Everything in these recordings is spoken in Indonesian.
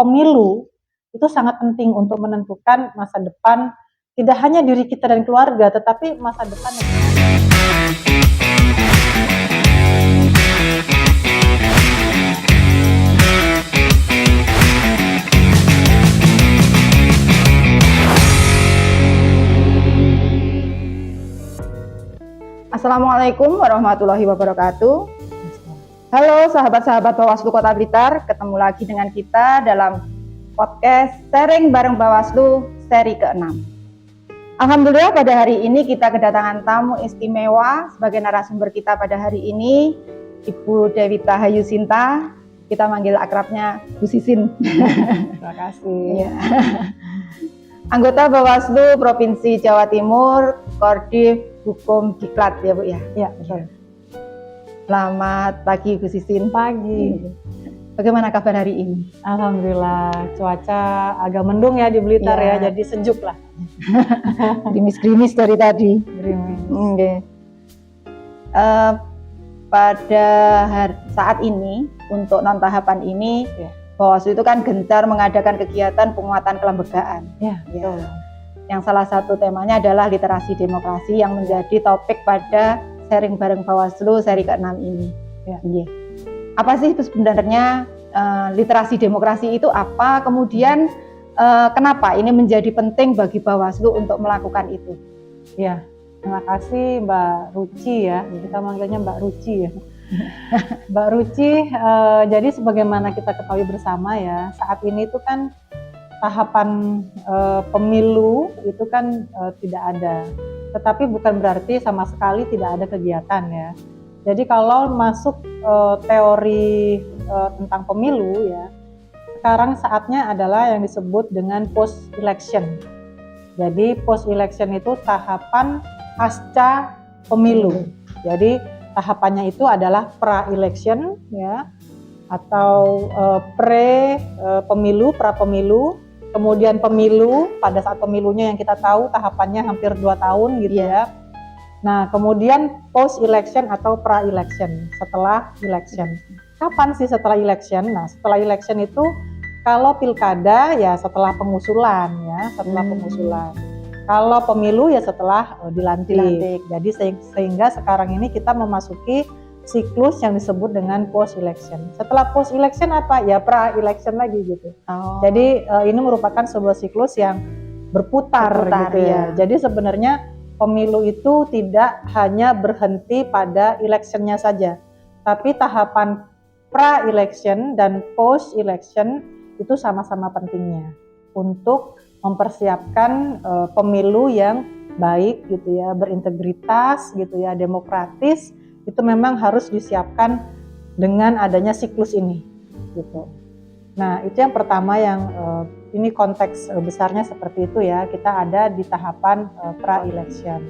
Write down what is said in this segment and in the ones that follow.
pemilu itu sangat penting untuk menentukan masa depan tidak hanya diri kita dan keluarga, tetapi masa depan. Assalamualaikum warahmatullahi wabarakatuh. Halo sahabat-sahabat Bawaslu Kota Blitar, ketemu lagi dengan kita dalam podcast Sharing Bareng Bawaslu seri ke-6. Alhamdulillah pada hari ini kita kedatangan tamu istimewa sebagai narasumber kita pada hari ini, Ibu Dewita Hayu Sinta. Kita manggil akrabnya Bu Sisin. Terima kasih. Ya. Anggota Bawaslu Provinsi Jawa Timur, Koordif Hukum Diklat ya Bu ya? Ya, betul. Selamat pagi Bu Sisin. Pagi. Bagaimana kabar hari ini? Alhamdulillah, cuaca agak mendung ya di Blitar ya, jadi sejuk lah. Gerimis-gerimis dari tadi. Gerimis. Okay. Pada saat ini, untuk non-tahapan ini, Bawaslu itu kan gencar mengadakan kegiatan penguatan kelembagaan. Ya, betul. Yang salah satu temanya adalah literasi demokrasi yang menjadi topik pada Sharing Bareng Bawaslu seri ke-6 ini. Ya. Apa sih sebenarnya literasi demokrasi itu apa? Kemudian kenapa ini menjadi penting bagi Bawaslu untuk melakukan itu? Ya, terima kasih Mbak Ruci ya. Kita manggilnya Mbak Ruci ya. Mbak Ruci, jadi sebagaimana kita ketahui bersama ya, saat ini itu kan tahapan pemilu itu kan tidak ada, tetapi bukan berarti sama sekali tidak ada kegiatan ya. Jadi kalau masuk teori tentang pemilu ya, sekarang saatnya adalah yang disebut dengan post election. Jadi post election itu tahapan pasca pemilu. Jadi tahapannya itu adalah pra election ya, atau pre pemilu, pra pemilu. Kemudian pemilu, pada saat pemilunya yang kita tahu tahapannya hampir 2 tahun gitu ya. Nah kemudian post election atau pra election, setelah election. Kapan sih setelah election? Nah setelah election itu kalau pilkada ya setelah pengusulan ya, setelah pengusulan. Kalau pemilu ya setelah dilantik. Jadi sehingga sekarang ini kita memasuki siklus yang disebut dengan post election. Setelah post election apa? Ya pra election lagi gitu. Jadi ini merupakan sebuah siklus yang berputar gitu ya. Jadi sebenarnya pemilu itu tidak hanya berhenti pada electionnya saja, tapi tahapan pra election dan post election itu sama-sama pentingnya untuk mempersiapkan pemilu yang baik gitu ya, berintegritas gitu ya, demokratis. Itu memang harus disiapkan dengan adanya siklus ini gitu. Nah itu yang pertama yang ini konteks besarnya seperti itu ya, kita ada di tahapan pra election.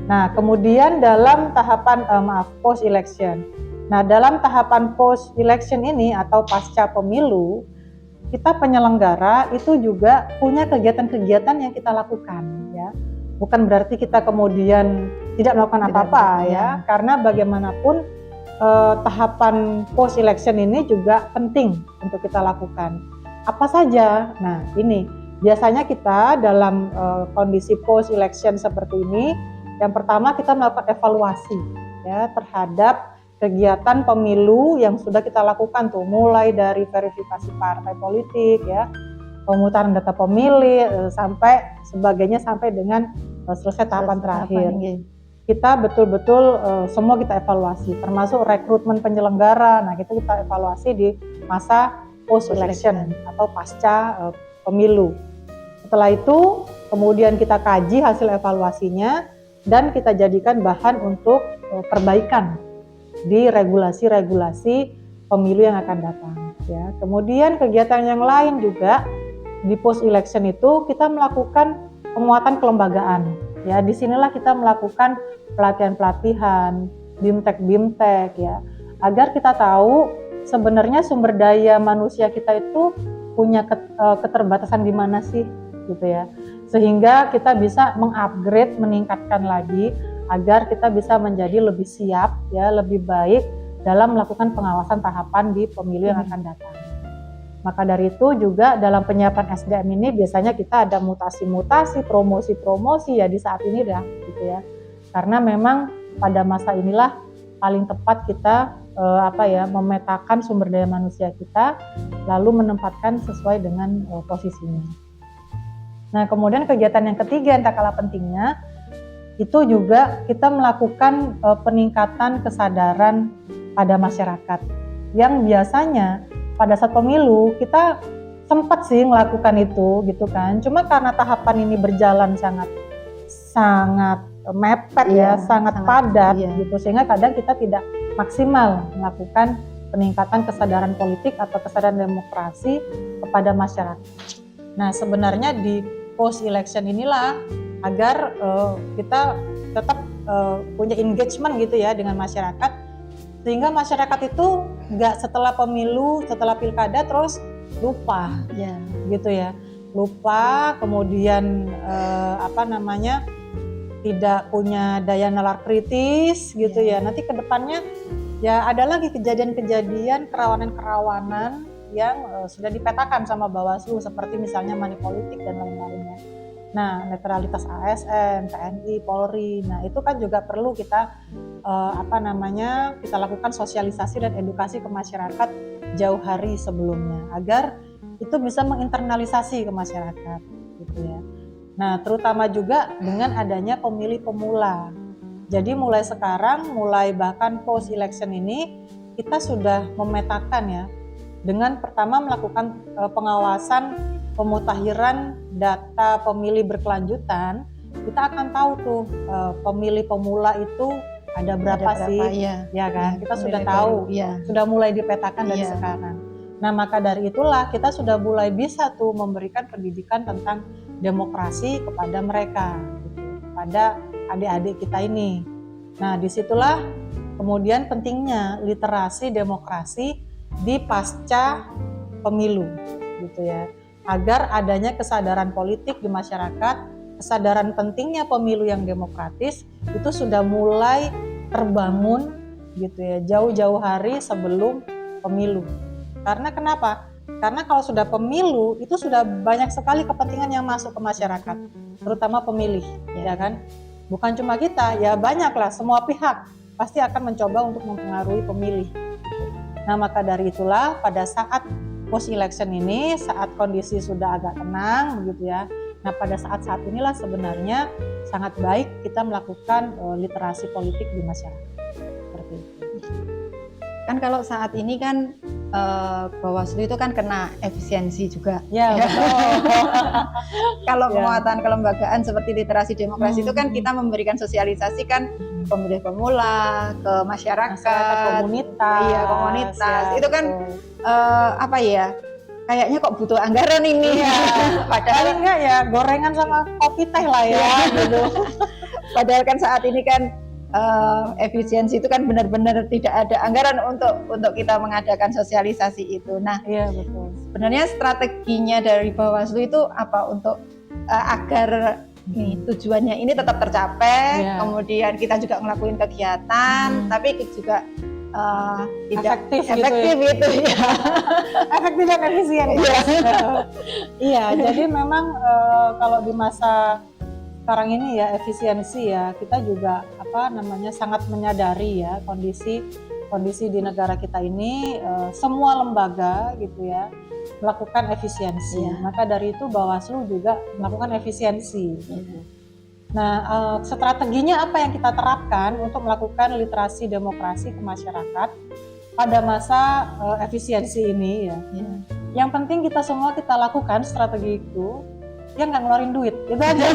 Nah kemudian dalam tahapan post election. Nah dalam tahapan post election ini atau pasca pemilu, kita penyelenggara itu juga punya kegiatan-kegiatan yang kita lakukan ya. Bukan berarti kita kemudian tidak melakukan apa-apa ya, karena bagaimanapun tahapan post election ini juga penting untuk kita lakukan. Apa saja? Nah ini biasanya kita dalam kondisi post election seperti ini, yang pertama kita melakukan evaluasi ya terhadap kegiatan pemilu yang sudah kita lakukan tuh, mulai dari verifikasi partai politik ya, pemutaran data pemilih sampai sebagainya sampai dengan selesai tahapan terakhir. Kita betul-betul semua kita evaluasi, termasuk rekrutmen penyelenggara. Nah, kita evaluasi di masa post election atau pasca pemilu. Setelah itu, kemudian kita kaji hasil evaluasinya dan kita jadikan bahan untuk perbaikan di regulasi-regulasi pemilu yang akan datang. Ya. Kemudian kegiatan yang lain juga di post election itu kita melakukan penguatan kelembagaan. Ya, disinilah kita melakukan pelatihan-pelatihan, bimtek ya, agar kita tahu sebenarnya sumber daya manusia kita itu punya keterbatasan di mana sih, gitu ya, sehingga kita bisa mengupgrade, meningkatkan lagi agar kita bisa menjadi lebih siap, ya, lebih baik dalam melakukan pengawasan tahapan di pemilu yang akan datang. Maka dari itu juga dalam penyiapan SDM ini biasanya kita ada mutasi-mutasi, promosi-promosi ya di saat ini dah gitu ya. Karena memang pada masa inilah paling tepat kita memetakan sumber daya manusia kita lalu menempatkan sesuai dengan posisinya. Nah, kemudian kegiatan yang ketiga yang tak kalah pentingnya itu juga kita melakukan peningkatan kesadaran pada masyarakat yang biasanya pada saat pemilu kita sempat sih melakukan itu gitu kan. Cuma karena tahapan ini berjalan sangat mepet sangat padat gitu sehingga kadang kita tidak maksimal melakukan peningkatan kesadaran politik atau kesadaran demokrasi kepada masyarakat. Nah, sebenarnya di post election inilah agar kita tetap punya engagement gitu ya dengan masyarakat, sehingga masyarakat itu nggak setelah pemilu, setelah pilkada terus lupa, gitu ya, lupa, kemudian tidak punya daya nalar kritis gitu ya. Nanti kedepannya ya ada lagi kejadian-kejadian kerawanan-kerawanan yang sudah dipetakan sama Bawaslu seperti misalnya money politik dan lain-lainnya. Nah, netralitas ASN, TNI, Polri, nah itu kan juga perlu kita kita lakukan sosialisasi dan edukasi ke masyarakat jauh hari sebelumnya agar itu bisa menginternalisasi ke masyarakat gitu ya. Nah, terutama juga dengan adanya pemilih pemula. Jadi mulai sekarang, mulai bahkan post election ini kita sudah memetakan ya dengan pertama melakukan pengawasan pemutakhiran data pemilih berkelanjutan. Kita akan tahu tuh pemilih pemula itu ada berapa sih, ya kan? Kita sudah tahu, sudah mulai dipetakan dari sekarang. Nah, maka dari itulah kita sudah mulai bisa tuh memberikan pendidikan tentang demokrasi kepada mereka, gitu, kepada adik-adik kita ini. Nah, disitulah kemudian pentingnya literasi demokrasi di pasca pemilu, gitu ya. Agar adanya kesadaran politik di masyarakat, kesadaran pentingnya pemilu yang demokratis itu sudah mulai terbangun gitu ya, jauh-jauh hari sebelum pemilu. Karena kenapa? Karena kalau sudah pemilu itu sudah banyak sekali kepentingan yang masuk ke masyarakat, terutama pemilih, ya kan? Bukan cuma kita, ya banyaklah, semua pihak pasti akan mencoba untuk mempengaruhi pemilih. Nah, maka dari itulah pada saat post election ini, saat kondisi sudah agak tenang begitu ya. Nah, pada saat-saat inilah sebenarnya sangat baik kita melakukan literasi politik di masyarakat. Seperti itu. Kan kalau saat ini kan Bawaslu itu kan kena efisiensi juga. Ya, betul. Kalau penguatan kelembagaan seperti literasi demokrasi itu kan kita memberikan sosialisasi kan pemilih pemula ke masyarakat, komunitas. Iya, komunitas. Ya, itu kan kayaknya kok butuh anggaran ini. Ya. Padahal enggak ya, gorengan sama kopi teh lah ya gitu. Padahal kan saat ini kan efisiensi itu kan benar-benar tidak ada anggaran untuk kita mengadakan sosialisasi itu. Nah, iya betul. Sebenarnya strateginya dari Bawaslu itu apa untuk agar tujuannya ini tetap tercapai, kemudian kita juga ngelakuin kegiatan, tapi juga tidak efektif gitu ya. Efektif dan efisien. Iya, jadi memang kalau di masa sekarang ini ya efisiensi ya, kita juga sangat menyadari ya kondisi di negara kita ini semua lembaga gitu ya melakukan efisiensi. Maka dari itu Bawaslu juga melakukan efisiensi. Nah, strateginya apa yang kita terapkan untuk melakukan literasi demokrasi ke masyarakat pada masa efisiensi ini ya. Yang penting kita semua kita lakukan strategi itu, ya nggak ngeluarin duit, gitu aja.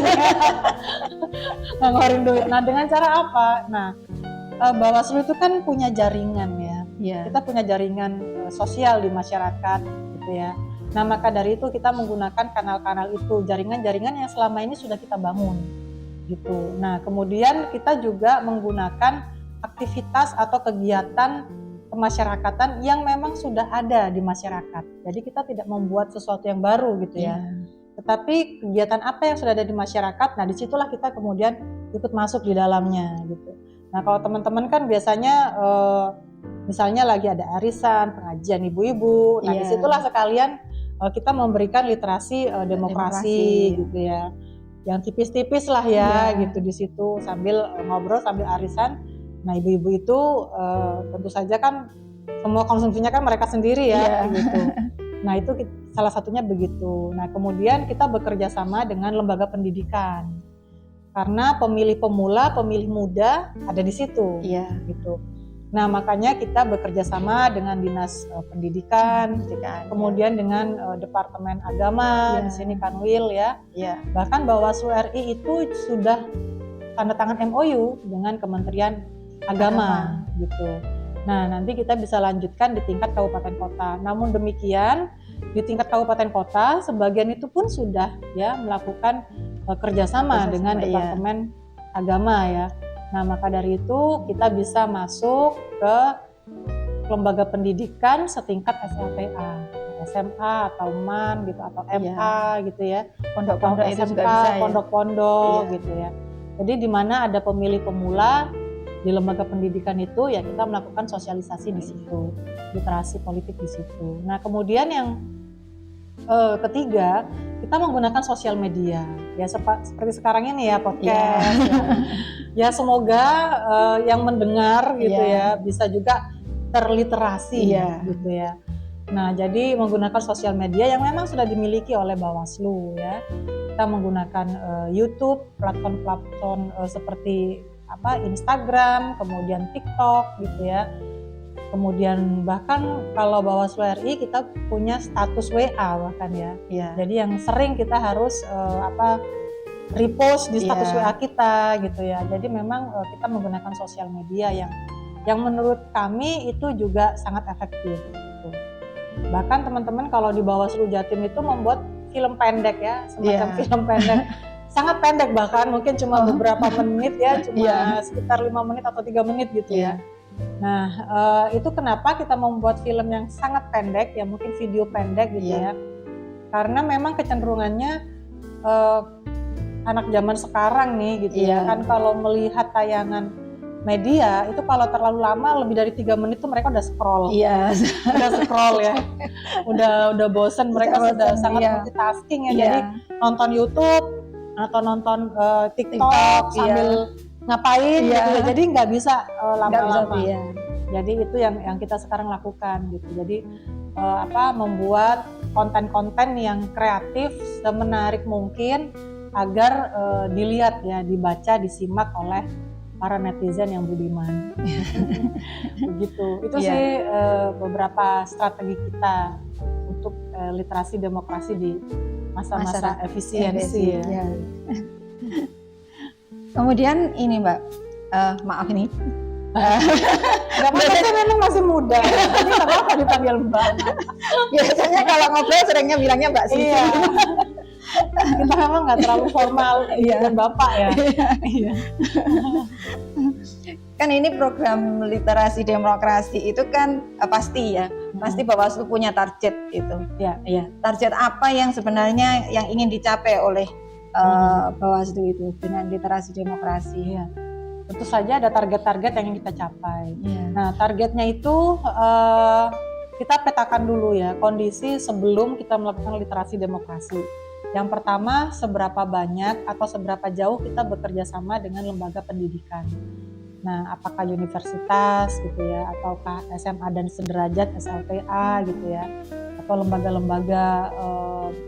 Nggak ngeluarin duit. Nah, dengan cara apa? Nah, Bawaslu itu kan punya jaringan ya. Kita punya jaringan sosial di masyarakat, gitu ya. Nah, maka dari itu kita menggunakan kanal-kanal itu, jaringan-jaringan yang selama ini sudah kita bangun, gitu. Nah, kemudian kita juga menggunakan aktivitas atau kegiatan kemasyarakatan yang memang sudah ada di masyarakat. Jadi kita tidak membuat sesuatu yang baru, gitu ya. Tetapi kegiatan apa yang sudah ada di masyarakat, nah disitulah kita kemudian ikut masuk di dalamnya gitu. Nah, kalau teman-teman kan biasanya misalnya lagi ada arisan, pengajian ibu-ibu, nah disitulah sekalian kita memberikan literasi demokrasi gitu ya, yang tipis-tipis lah ya gitu di situ sambil ngobrol sambil arisan. Nah ibu-ibu itu tentu saja kan semua konsumsinya kan mereka sendiri ya gitu. Nah itu salah satunya begitu. Nah kemudian kita bekerja sama dengan lembaga pendidikan karena pemilih pemula, pemilih muda ada di situ gitu. Nah makanya kita bekerja sama dengan dinas pendidikan, kemudian dengan departemen agama di sini Kanwil ya. Bahkan Bawaslu RI itu sudah tanda tangan MOU dengan Kementerian Agama gitu. Nah nanti kita bisa lanjutkan di tingkat kabupaten kota. Namun demikian di tingkat kabupaten kota sebagian itu pun sudah ya melakukan kerjasama dengan departemen agama ya. Nah maka dari itu kita bisa masuk ke lembaga pendidikan setingkat SLTA, SMA atau MAN gitu atau MA gitu ya, pondok-pondok SMK, pondok-pondok gitu ya. Jadi di mana ada pemilih pemula di lembaga pendidikan itu ya kita melakukan sosialisasi di situ, literasi politik di situ. Nah kemudian yang ketiga kita menggunakan sosial media ya seperti sekarang ini ya podcast ya semoga yang mendengar gitu ya bisa juga terliterasi gitu ya. Nah jadi menggunakan sosial media yang memang sudah dimiliki oleh Bawaslu ya, kita menggunakan YouTube, platform seperti Instagram, kemudian TikTok gitu ya. Kemudian bahkan kalau Bawaslu RI kita punya status WA bahkan ya. Jadi yang sering kita harus repost di status WA kita gitu ya. Jadi memang kita menggunakan sosial media yang menurut kami itu juga sangat efektif gitu. Bahkan teman-teman kalau di Bawaslu Jatim itu membuat film pendek ya, semacam film pendek. Sangat pendek bahkan mungkin cuma beberapa menit ya, cuma sekitar 5 menit atau 3 menit gitu ya. Nah itu kenapa kita membuat film yang sangat pendek ya, mungkin video pendek gitu ya. Karena memang kecenderungannya anak zaman sekarang nih gitu ya kan, kalau melihat tayangan media itu kalau terlalu lama lebih dari 3 menit tuh mereka udah scroll. Udah scroll ya. Udah bosen, mereka sudah sangat multitasking ya. Jadi nonton YouTube atau nonton TikTok sambil ngapain gitu ya. Jadi nggak bisa lama-lama. Jadi itu yang kita sekarang lakukan gitu. Jadi membuat konten-konten yang kreatif semenarik mungkin agar dilihat ya, dibaca, disimak oleh para netizen yang budiman. Begitu. Itu sih beberapa strategi kita untuk literasi demokrasi di masa-masa efisiensi ya. Kemudian ini Mbak, maaf ini. Gak apa-apa, memang masih muda. Jadi gak apa-apa dipanggil Mbak. Biasanya kalau ngobrol seringnya bilangnya Mbak Sisi. Iya. Kita memang gak terlalu formal dan Bapak ya. Kan ini program literasi demokrasi itu kan pasti ya, pasti Bawaslu punya target itu. Target apa yang sebenarnya yang ingin dicapai oleh Bawaslu itu dengan literasi demokrasi? Tentu saja ada target-target yang ingin kita capai. Nah targetnya itu kita petakan dulu ya kondisi sebelum kita melakukan literasi demokrasi. Yang pertama, seberapa banyak atau seberapa jauh kita bekerja sama dengan lembaga pendidikan. Nah, apakah universitas gitu ya, ataukah SMA dan sederajat SLTA gitu ya, atau lembaga-lembaga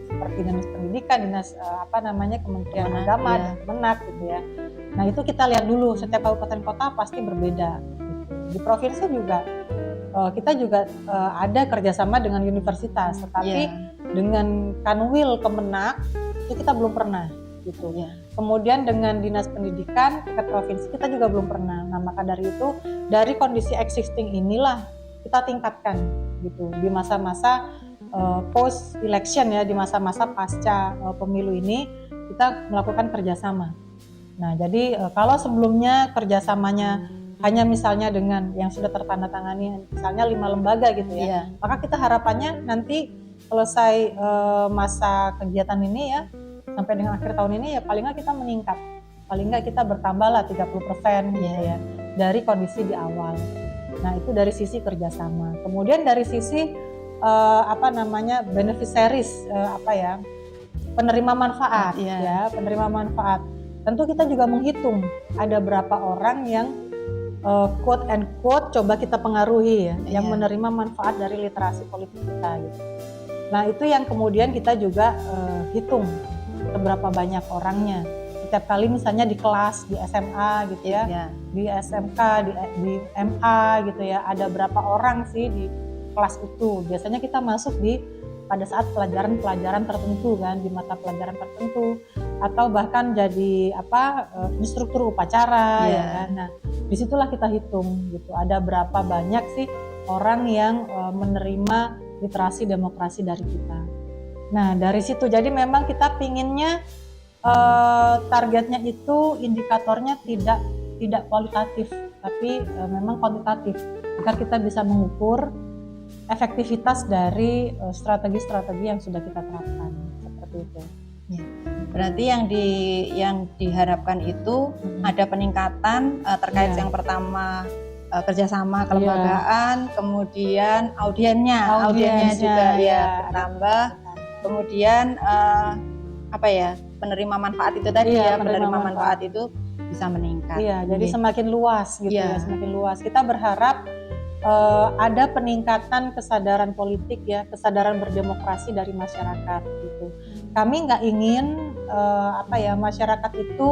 seperti dinas pendidikan, dinas Kementerian Agama dan Kemenak gitu ya. Nah itu kita lihat dulu, setiap kabupaten kota pasti berbeda. Gitu. Di provinsi juga kita juga ada kerjasama dengan universitas, tetapi dengan Kanwil Kemenak itu kita belum pernah gitu. Kemudian dengan dinas pendidikan tingkat provinsi kita juga belum pernah. Nah maka dari itu dari kondisi existing inilah kita tingkatkan gitu di masa-masa post election ya, di masa-masa pasca pemilu ini kita melakukan kerjasama. Nah jadi kalau sebelumnya kerjasamanya hanya misalnya dengan yang sudah tertandatangani misalnya 5 lembaga gitu ya, maka kita harapannya nanti selesai masa kegiatan ini ya sampai dengan akhir tahun ini ya paling nggak kita meningkat, paling nggak kita bertambah lah 30% gitu ya dari kondisi di awal. Nah, itu dari sisi kerjasama. Kemudian dari sisi beneficiaries, penerima manfaat, ya, penerima manfaat. Tentu kita juga menghitung ada berapa orang yang quote and quote coba kita pengaruhi, ya, yang menerima manfaat dari literasi politik kita, gitu. Nah, itu yang kemudian kita juga hitung seberapa banyak orangnya. Setiap kali misalnya di kelas, di SMA gitu ya, di SMK, di MA gitu ya, ada berapa orang sih di kelas itu. Biasanya kita masuk pada saat pelajaran-pelajaran tertentu kan, di mata pelajaran tertentu, atau bahkan jadi instruktur upacara ya kan. Nah, disitulah kita hitung gitu, ada berapa banyak sih orang yang menerima literasi demokrasi dari kita. Nah, dari situ jadi memang kita pinginnya targetnya itu indikatornya tidak kualitatif, tapi memang kuantitatif, agar kita bisa mengukur efektivitas dari strategi-strategi yang sudah kita terapkan, seperti itu. Ya. Berarti yang diharapkan itu ada peningkatan terkait yang pertama kerjasama kelembagaan, kemudian audiennya juga bertambah, kemudian penerima manfaat itu tadi penerima manfaat itu bisa meningkat. Iya, jadi semakin luas gitu ya, semakin luas. Kita berharap ada peningkatan kesadaran politik ya, kesadaran berdemokrasi dari masyarakat gitu. Kami nggak ingin masyarakat itu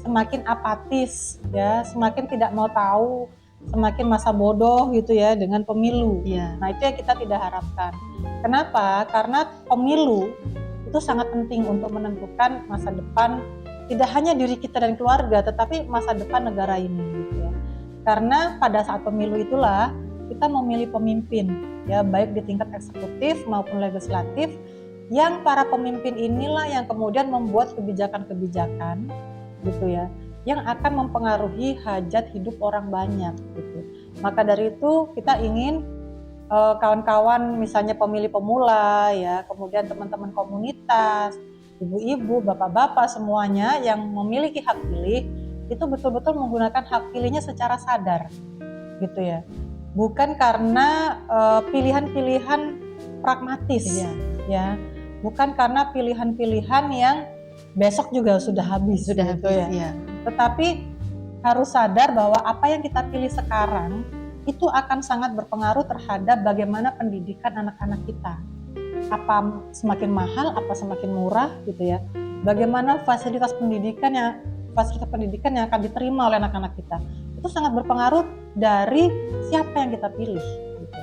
semakin apatis ya, semakin tidak mau tahu, semakin masa bodoh gitu ya dengan pemilu. Nah, itu yang kita tidak harapkan. Kenapa? Karena pemilu itu sangat penting untuk menentukan masa depan tidak hanya diri kita dan keluarga, tetapi masa depan negara ini gitu ya. Karena pada saat pemilu itulah kita memilih pemimpin ya, baik di tingkat eksekutif maupun legislatif, yang para pemimpin inilah yang kemudian membuat kebijakan-kebijakan gitu ya, yang akan mempengaruhi hajat hidup orang banyak gitu. Maka dari itu kita ingin kawan-kawan misalnya pemilih pemula ya, kemudian teman-teman komunitas, ibu-ibu, bapak-bapak semuanya yang memiliki hak pilih itu betul-betul menggunakan hak pilihnya secara sadar gitu ya, bukan karena pilihan-pilihan pragmatis ya, bukan karena pilihan-pilihan yang besok juga sudah habis gitu ya. Tetapi harus sadar bahwa apa yang kita pilih sekarang itu akan sangat berpengaruh terhadap bagaimana pendidikan anak-anak kita. Apa semakin mahal, apa semakin murah gitu ya. Bagaimana fasilitas pendidikan yang akan diterima oleh anak-anak kita. Itu sangat berpengaruh dari siapa yang kita pilih gitu.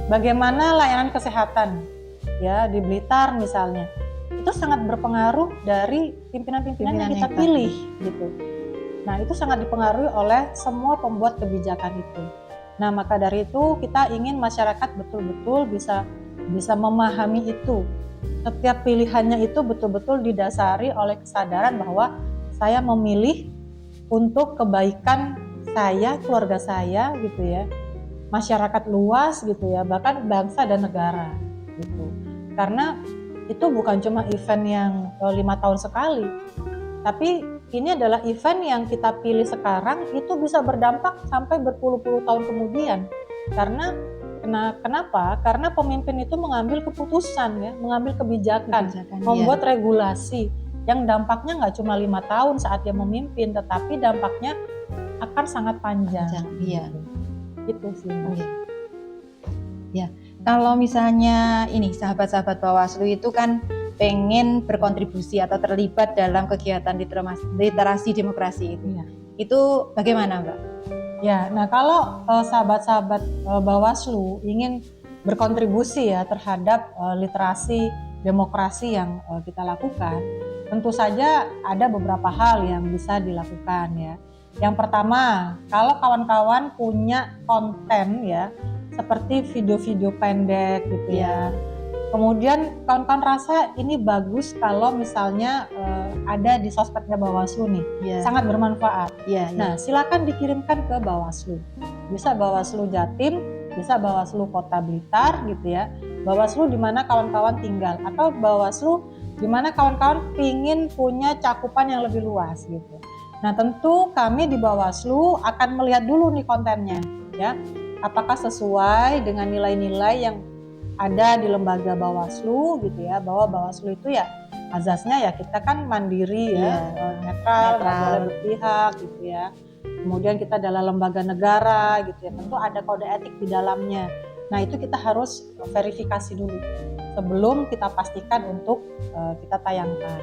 Bagaimana layanan kesehatan ya di Blitar misalnya. Itu sangat berpengaruh dari pimpinan-pimpinan yang kita pilih gitu. Nah, itu sangat dipengaruhi oleh semua pembuat kebijakan itu. Nah, maka dari itu kita ingin masyarakat betul-betul bisa memahami itu. Setiap pilihannya itu betul-betul didasari oleh kesadaran bahwa saya memilih untuk kebaikan saya, keluarga saya gitu ya, masyarakat luas gitu ya, bahkan bangsa dan negara gitu. Karena itu bukan cuma event yang 5 tahun sekali, tapi ini adalah event yang kita pilih sekarang itu bisa berdampak sampai berpuluh-puluh tahun kemudian. Kenapa? Karena pemimpin itu mengambil keputusan ya, mengambil kebijakan membuat regulasi yang dampaknya nggak cuma 5 tahun saat dia memimpin, tetapi dampaknya akan sangat panjang. Gitu sih. Ya, kalau misalnya ini sahabat-sahabat Bawaslu itu kan pengen berkontribusi atau terlibat dalam kegiatan literasi demokrasi itu. Itu bagaimana, Mbak? Ya, nah kalau sahabat-sahabat Bawaslu ingin berkontribusi ya terhadap literasi demokrasi yang kita lakukan, tentu saja ada beberapa hal yang bisa dilakukan ya. Yang pertama, kalau kawan-kawan punya konten ya, seperti video-video pendek gitu ya. Kemudian kawan-kawan rasa ini bagus kalau misalnya ada di sosmednya Bawaslu nih, sangat bermanfaat. Nah, silakan dikirimkan ke Bawaslu. Bisa Bawaslu Jatim, bisa Bawaslu Kota Blitar gitu ya. Bawaslu di mana kawan-kawan tinggal, atau Bawaslu di mana kawan-kawan ingin punya cakupan yang lebih luas gitu. Nah, tentu kami di Bawaslu akan melihat dulu nih kontennya ya. apakah sesuai dengan nilai-nilai yang ada di lembaga Bawaslu gitu ya, bahwa Bawaslu itu ya azasnya ya kita kan mandiri ya, netral, nggak boleh berpihak gitu ya. Kemudian kita adalah lembaga negara gitu ya, tentu ada kode etik di dalamnya. Nah itu kita harus verifikasi dulu sebelum kita pastikan untuk kita tayangkan.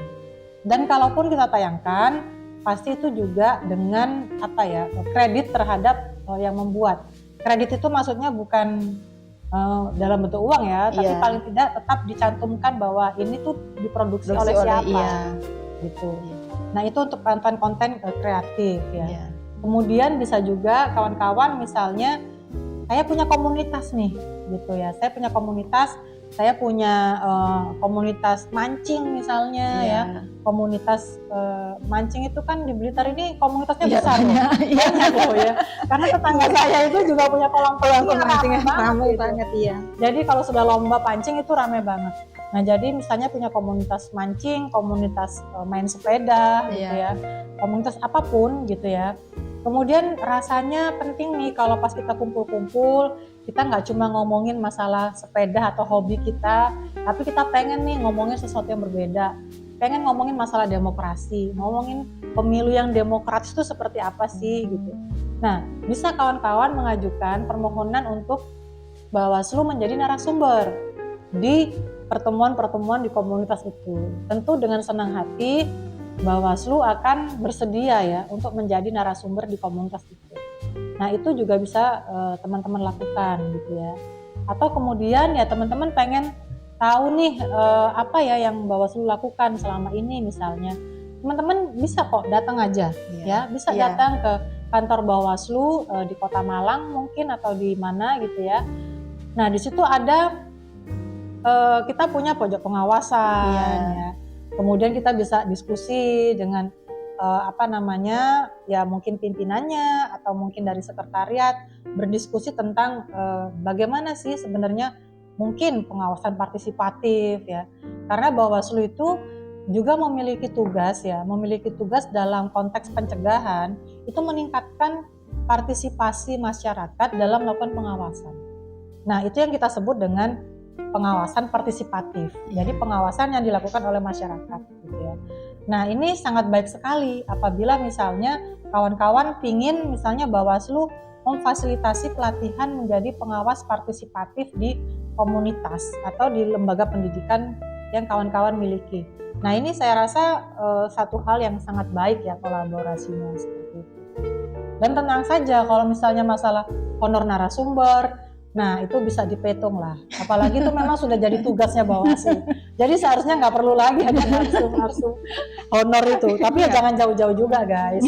Dan kalaupun kita tayangkan, pasti itu juga dengan kredit terhadap yang membuat. Kredit itu maksudnya bukan dalam bentuk uang ya, tapi paling tidak tetap dicantumkan bahwa ini tuh diproduksi oleh siapa, gitu. Nah itu untuk konten-konten kreatif ya. Kemudian bisa juga kawan-kawan misalnya saya punya komunitas nih, gitu ya. Saya punya komunitas mancing misalnya ya. Komunitas mancing itu kan di Blitar ini komunitasnya besar banyak loh ya. Karena tetangga saya itu juga punya kolam pancing ramai banget ya. Jadi kalau sudah lomba pancing itu ramai banget. Nah jadi misalnya punya komunitas mancing, komunitas main sepeda gitu ya, komunitas apapun gitu ya. Kemudian rasanya penting nih kalau pas kita kumpul-kumpul, kita nggak cuma ngomongin masalah sepeda atau hobi kita, tapi kita pengen nih ngomongin sesuatu yang berbeda. Pengen ngomongin masalah demokrasi, ngomongin pemilu yang demokratis itu seperti apa sih gitu. Nah, bisa kawan-kawan mengajukan permohonan untuk Bawaslu menjadi narasumber di pertemuan-pertemuan di komunitas itu. Tentu dengan senang hati Bawaslu akan bersedia ya untuk menjadi narasumber di komunitas itu. Nah itu juga bisa teman-teman lakukan gitu ya. Atau kemudian ya teman-teman pengen tahu nih apa ya yang Bawaslu lakukan selama ini misalnya. Teman-teman bisa kok datang aja ya, bisa datang ke kantor Bawaslu di Kota Malang mungkin atau di mana gitu ya. Nah di situ ada kita punya pojok pengawasan ya. Kemudian kita bisa diskusi dengan ya mungkin pimpinannya atau mungkin dari sekretariat berdiskusi tentang bagaimana sih sebenarnya mungkin pengawasan partisipatif ya. Karena Bawaslu itu juga memiliki tugas dalam konteks pencegahan itu meningkatkan partisipasi masyarakat dalam melakukan pengawasan. Nah, itu yang kita sebut dengan pengawasan partisipatif. Jadi pengawasan yang dilakukan oleh masyarakat gitu ya. Nah, ini sangat baik sekali apabila misalnya kawan-kawan pingin misalnya Bawaslu memfasilitasi pelatihan menjadi pengawas partisipatif di komunitas atau di lembaga pendidikan yang kawan-kawan miliki. Nah, ini saya rasa satu hal yang sangat baik ya kolaborasinya seperti itu. Dan tenang saja kalau misalnya masalah honor narasumber, nah itu bisa dipetung lah, apalagi itu memang sudah jadi tugasnya Bawaslu. Jadi seharusnya nggak perlu lagi ada narsum honor itu, tapi ya jangan jauh-jauh juga guys.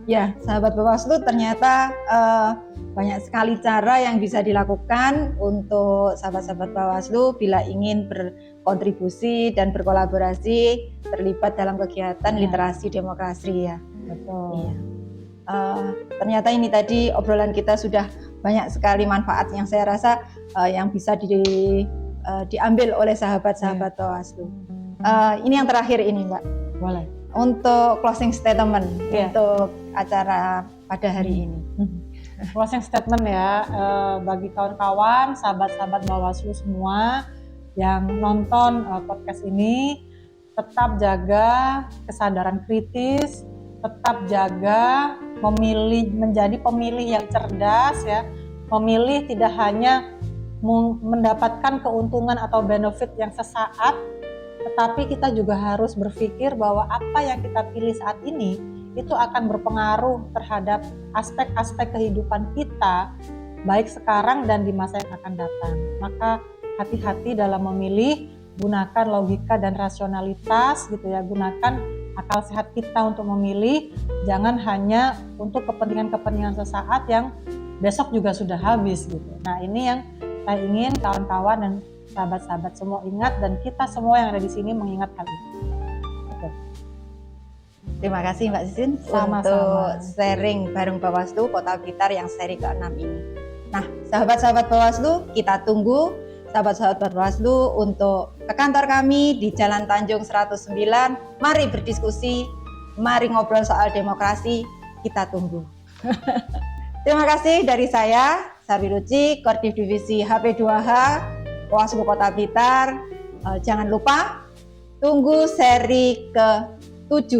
Ya, sahabat Bawaslu ternyata banyak sekali cara yang bisa dilakukan untuk sahabat-sahabat Bawaslu bila ingin berkontribusi dan berkolaborasi terlibat dalam kegiatan literasi demokrasi ya. Betul. Ternyata ini tadi obrolan kita sudah banyak sekali manfaat yang saya rasa yang bisa diambil oleh sahabat-sahabat Bawaslu. Ini yang terakhir ini Mbak. Boleh. Untuk closing statement untuk acara pada hari ini. Closing statement ya bagi kawan-kawan, sahabat-sahabat Bawaslu semua yang nonton podcast ini, tetap jaga kesadaran kritis, tetap jaga menjadi pemilih yang cerdas ya, memilih tidak hanya mendapatkan keuntungan atau benefit yang sesaat, tetapi kita juga harus berpikir bahwa apa yang kita pilih saat ini itu akan berpengaruh terhadap aspek-aspek kehidupan kita baik sekarang dan di masa yang akan datang. Maka hati-hati dalam memilih, gunakan logika dan rasionalitas gitu ya, gunakan akal sehat kita untuk memilih, jangan hanya untuk kepentingan-kepentingan sesaat yang besok juga sudah habis gitu. Nah ini yang saya ingin kawan-kawan dan sahabat-sahabat semua ingat, dan kita semua yang ada di sini mengingat hal itu. Oke. Terima kasih Mbak Sisin untuk sharing bareng Bawaslu Kota Blitar yang seri ke-6 ini. Nah sahabat-sahabat Bawaslu, kita tunggu sahabat-sahabat Bawaslu untuk ke kantor kami di Jalan Tanjung 109. Mari berdiskusi, mari ngobrol soal demokrasi, kita tunggu. Terima kasih dari saya, Sarwi Ruci, Koordinator Divisi HP2H, Bawaslu Kota Blitar. Jangan lupa tunggu seri ke-7,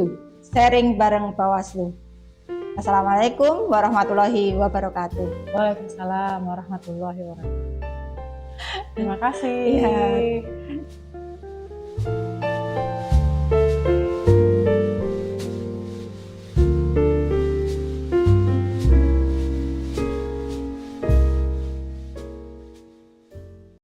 sharing bareng Bawaslu. Assalamualaikum warahmatullahi wabarakatuh. Waalaikumsalam warahmatullahi wabarakatuh. Terima kasih. Iya.